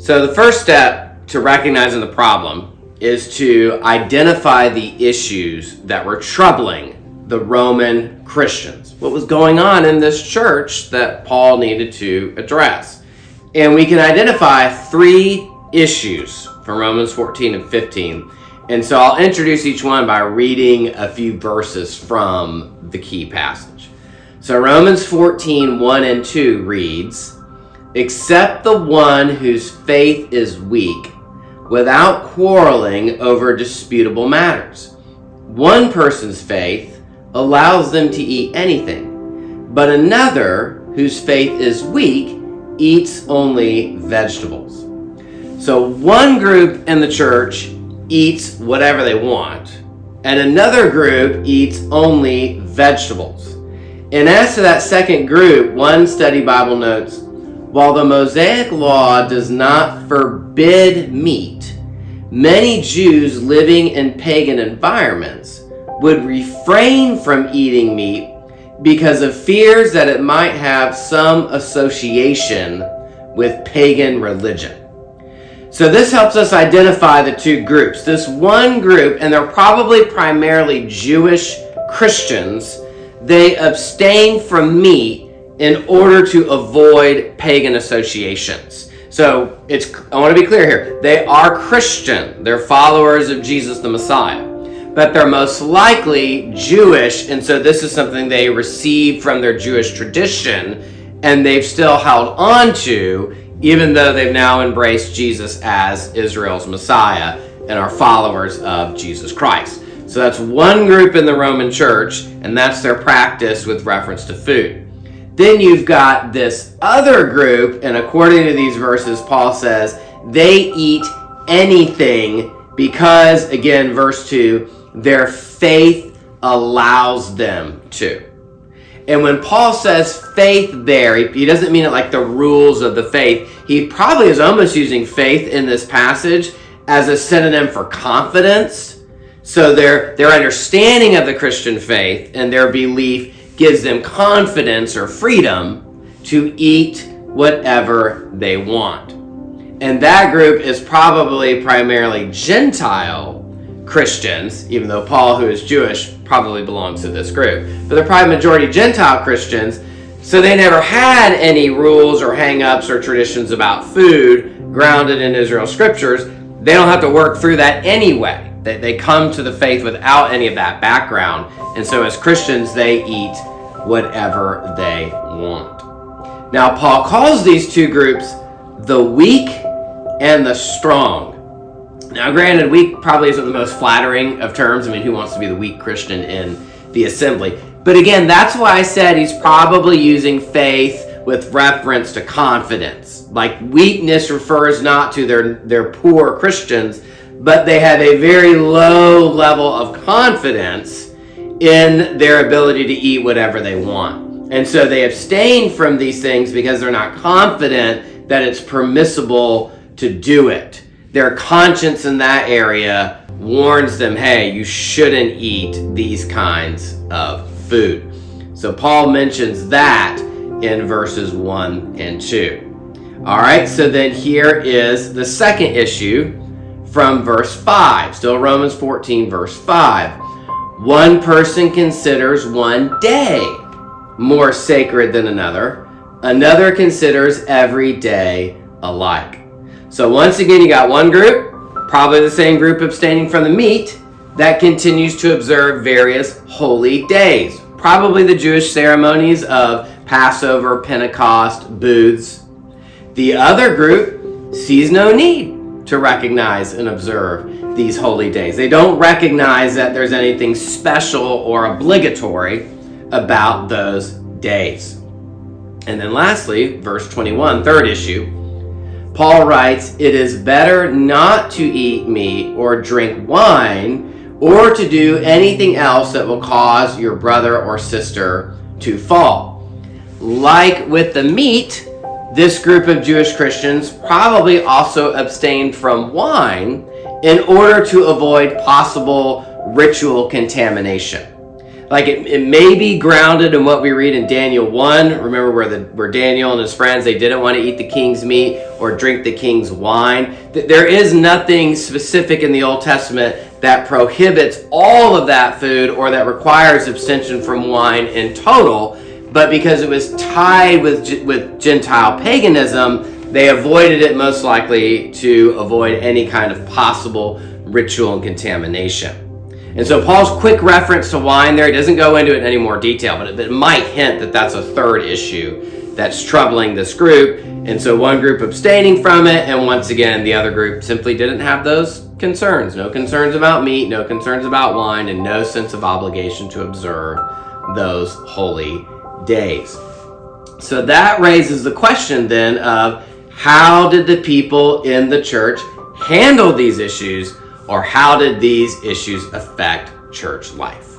So the first step to recognizing the problem is to identify the issues that were troubling the Roman Christians. What was going on in this church that Paul needed to address. And we can identify 3 issues from Romans 14 and 15. And so I'll introduce each one by reading a few verses from the key passage. So Romans 14, 1 and 2 reads, "Except the one whose faith is weak, without quarreling over disputable matters. One person's faith allows them to eat anything, but another whose faith is weak eats only vegetables." So one group in the church eats whatever they want, and another group eats only vegetables. And as to that second group, one study Bible notes, while the Mosaic law does not forbid meat, many Jews living in pagan environments would refrain from eating meat because of fears that it might have some association with pagan religion. So this helps us identify the 2 groups. This one group, and they're probably primarily Jewish Christians, they abstain from meat in order to avoid pagan associations. So I want to be clear here. They are Christian. They're followers of Jesus the Messiah. But they're most likely Jewish, and so this is something they received from their Jewish tradition, and they've still held on to, even though they've now embraced Jesus as Israel's Messiah and are followers of Jesus Christ. So that's one group in the Roman church, and that's their practice with reference to food. Then you've got this other group, and according to these verses, Paul says they eat anything because, again, verse 2, their faith allows them to. And when Paul says faith there, he doesn't mean it like the rules of the faith. He probably is almost using faith in this passage as a synonym for confidence. So their understanding of the Christian faith and their belief gives them confidence or freedom to eat whatever they want. And that group is probably primarily Gentile Christians, even though Paul, who is Jewish, probably belongs to this group. But they're probably majority Gentile Christians, so they never had any rules or hang-ups or traditions about food grounded in Israel's scriptures. They don't have to work through that anyway. They come to the faith without any of that background. And so as Christians, they eat whatever they want. Now, Paul calls these 2 groups the weak and the strong. Now, granted, weak probably isn't the most flattering of terms. I mean, who wants to be the weak Christian in the assembly? But again, that's why I said he's probably using faith with reference to confidence. Like, weakness refers not to their poor Christians, but they have a very low level of confidence in their ability to eat whatever they want. And so they abstain from these things because they're not confident that it's permissible to do it. Their conscience in that area warns them, hey, you shouldn't eat these kinds of food. So Paul mentions that in verses 1 and 2. All right, so then here is the second issue from verse 5. Still Romans 14, verse 5. One person considers one day more sacred than another. Another considers every day alike. So once again, you got one group, probably the same group abstaining from the meat, that continues to observe various holy days. Probably the Jewish ceremonies of Passover, Pentecost, booths. The other group sees no need to recognize and observe these holy days. They don't recognize that there's anything special or obligatory about those days. And then lastly, verse 21, third issue, Paul writes, "It is better not to eat meat or drink wine or to do anything else that will cause your brother or sister to fall." Like with the meat, this group of Jewish Christians probably also abstained from wine in order to avoid possible ritual contamination. Like it may be grounded in what we read in Daniel 1. Remember where Daniel and his friends, they didn't want to eat the king's meat or drink the king's wine. There is nothing specific in the Old Testament that prohibits all of that food or that requires abstention from wine in total. But because it was tied with Gentile paganism, they avoided it most likely to avoid any kind of possible ritual and contamination. And so Paul's quick reference to wine there, he doesn't go into it in any more detail, but it might hint that that's a third issue that's troubling this group. And so one group abstaining from it, and once again, the other group simply didn't have those concerns. No concerns about meat, no concerns about wine, and no sense of obligation to observe those holy days. So that raises the question then of how did the people in the church handle these issues, or how did these issues affect church life?